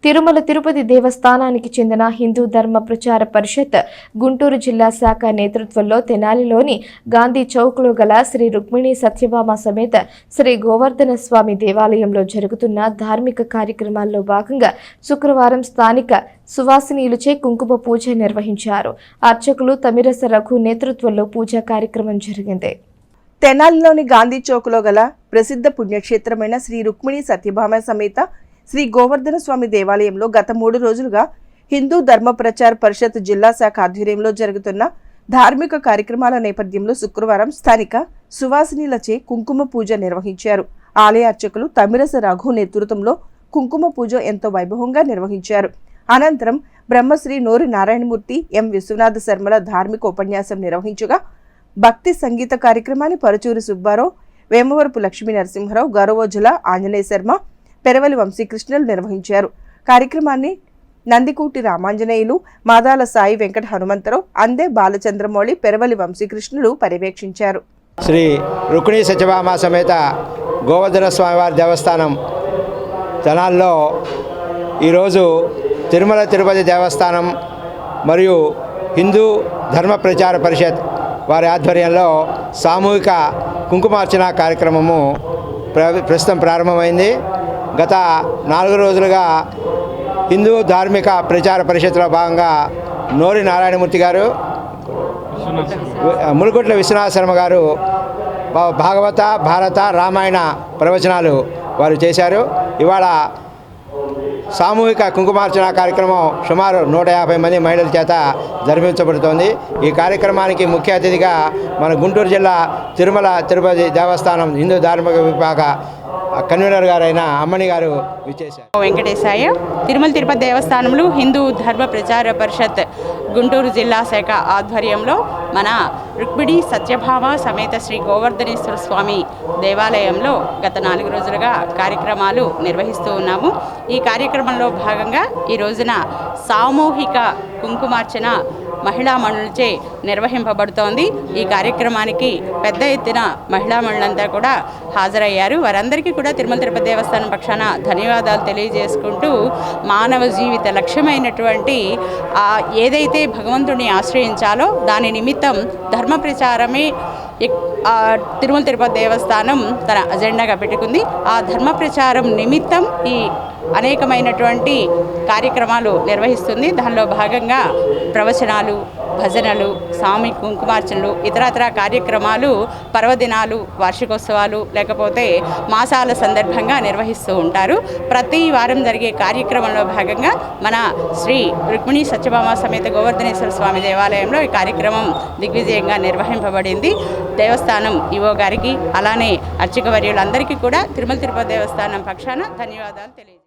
తిరుమల తిరుపతి దేవస్థానానికి చెందిన హిందూ ధర్మ ప్రచార పరిషత్ గుంటూరు జిల్లా శాఖ నేతృత్వంలో తెనాలిలోని గాంధీ చౌక్లో గల శ్రీ రుక్మిణి సత్యభామ సమేత శ్రీ గోవర్ధన స్వామి దేవాలయంలో జరుగుతున్న ధార్మిక కార్యక్రమాల్లో భాగంగా శుక్రవారం స్థానిక సువాసినీయులచే కుంకుమ పూజ నిర్వహించారు. అర్చకులు తమిరస రఘు నేతృత్వంలో పూజా కార్యక్రమం జరిగింది. తెనాలిలోని గాంధీ చౌక్లో గల ప్రసిద్ధ పుణ్యక్షేత్రమైన శ్రీ రుక్మిణి సత్యభామ సమేత శ్రీ గోవర్ధన స్వామి దేవాలయంలో గత 3 రోజులుగా హిందూ ధర్మ ప్రచార పరిషత్ జిల్లా శాఖ ఆధ్వర్యంలో జరుగుతున్న ధార్మిక కార్యక్రమాల నేపథ్యంలో శుక్రవారం స్థానిక సువాసినీలచే కుంకుమ పూజ నిర్వహించారు. ఆలయ అర్చకులు తమిరస రఘు నేతృత్వంలో కుంకుమ పూజ ఎంతో వైభవంగా నిర్వహించారు. అనంతరం బ్రహ్మశ్రీ నోరి నారాయణమూర్తి, ఎం విశ్వనాథ శర్మల ధార్మిక ఉపన్యాసం నిర్వహించగా భక్తి సంగీత కార్యక్రమాన్ని పరుచూరి సుబ్బారావు, వేమవరపు లక్ష్మీ నరసింహరావు, గౌరవోజుల ఆంజనేయ శర్మ, పెరవలి వంశీకృష్ణులు నిర్వహించారు. కార్యక్రమాన్ని నందికూటి రామాంజనేయులు, మాదాల సాయి వెంకట హనుమంతరావు, అందే బాలచంద్రమౌళి, పెరవలి వంశీకృష్ణులు పర్యవేక్షించారు. శ్రీ రుక్మిణి సత్యభామ సమేత గోవర్ధన స్వామివారి దేవస్థానం తెనాల్లో ఈరోజు తిరుమల తిరుపతి దేవస్థానం మరియు హిందూ ధర్మ ప్రచార పరిషత్ వారి ఆధ్వర్యంలో సామూహిక కుంకుమార్చన కార్యక్రమము ప్రస్తుతం ప్రారంభమైంది. గత 4 రోజులుగా హిందూ ధార్మిక ప్రచార పరిషత్లో భాగంగా నోరి నారాయణమూర్తి గారు, ములుగుట్ల విశ్వనాథ శర్మ గారు భాగవత, భారత, రామాయణ ప్రవచనాలు వారు చేశారు. ఇవాళ సామూహిక కుంకుమార్చన కార్యక్రమం సుమారు 150 మంది మహిళల చేత జరిపించబడుతోంది. ఈ కార్యక్రమానికి ముఖ్య అతిథిగా మన గుంటూరు జిల్లా తిరుమల తిరుపతి దేవస్థానం హిందూ ధార్మిక విభాగ కన్వీనర్ గారైన అమ్మని గారు విచ్చేశారు. వెంకటేశాయ. తిరుమల తిరుపతి దేవస్థానంలో హిందూ ధర్మ ప్రచార పరిషత్ గుంటూరు జిల్లా శాఖ ఆధ్వర్యంలో మన రుక్మిణి సత్యభామ సమేత శ్రీ గోవర్ధనేశ్వర స్వామి దేవాలయంలో గత 4 రోజులుగా కార్యక్రమాలు నిర్వహిస్తూ ఉన్నాము. ఈ కార్యక్రమంలో భాగంగా ఈ రోజున సామూహిక కుంకుమార్చన మహిళా మణులచే నిర్వహింపబడుతోంది. ఈ కార్యక్రమానికి పెద్ద ఎత్తున మహిళా మణులంతా కూడా హాజరయ్యారు. వారందరికీ కూడా తిరుమల తిరుపతి దేవస్థానం పక్షాన ధన్యవాదాలు తెలియజేసుకుంటూ మానవ జీవిత లక్ష్యమైనటువంటి ఏదైతే భగవంతుడిని ఆశ్రయించాలో దాని నిమిత్తం ధర్మ ప్రచారమే తిరుమల తిరుపతి దేవస్థానం తన అజెండాగా పెట్టుకుంది. ఆ ధర్మ ప్రచారం నిమిత్తం ఈ అనేకమైనటువంటి కార్యక్రమాలు నిర్వహిస్తుంది. దానిలో భాగంగా ప్రవచనాలు, భజనలు, స్వామి కుంకుమార్చనలు, ఇతరత్ర కార్యక్రమాలు పర్వదినాలు, వార్షికోత్సవాలు లేకపోతే మాసాల సందర్భంగా నిర్వహిస్తూ ఉంటారు. ప్రతి వారం జరిగే కార్యక్రమంలో భాగంగా మన శ్రీ రుక్మిణి సత్యభామ సమేత గోవర్ధనేశ్వర స్వామి దేవాలయంలో ఈ కార్యక్రమం దిగ్విజయంగా నిర్వహింపబడింది. దేవస్థానం ఈవో గారికి అలానే అర్చక వర్యులందరికీ కూడా తిరుమల తిరుపతి దేవస్థానం పక్షాన ధన్యవాదాలు తెలియజేస్తాను.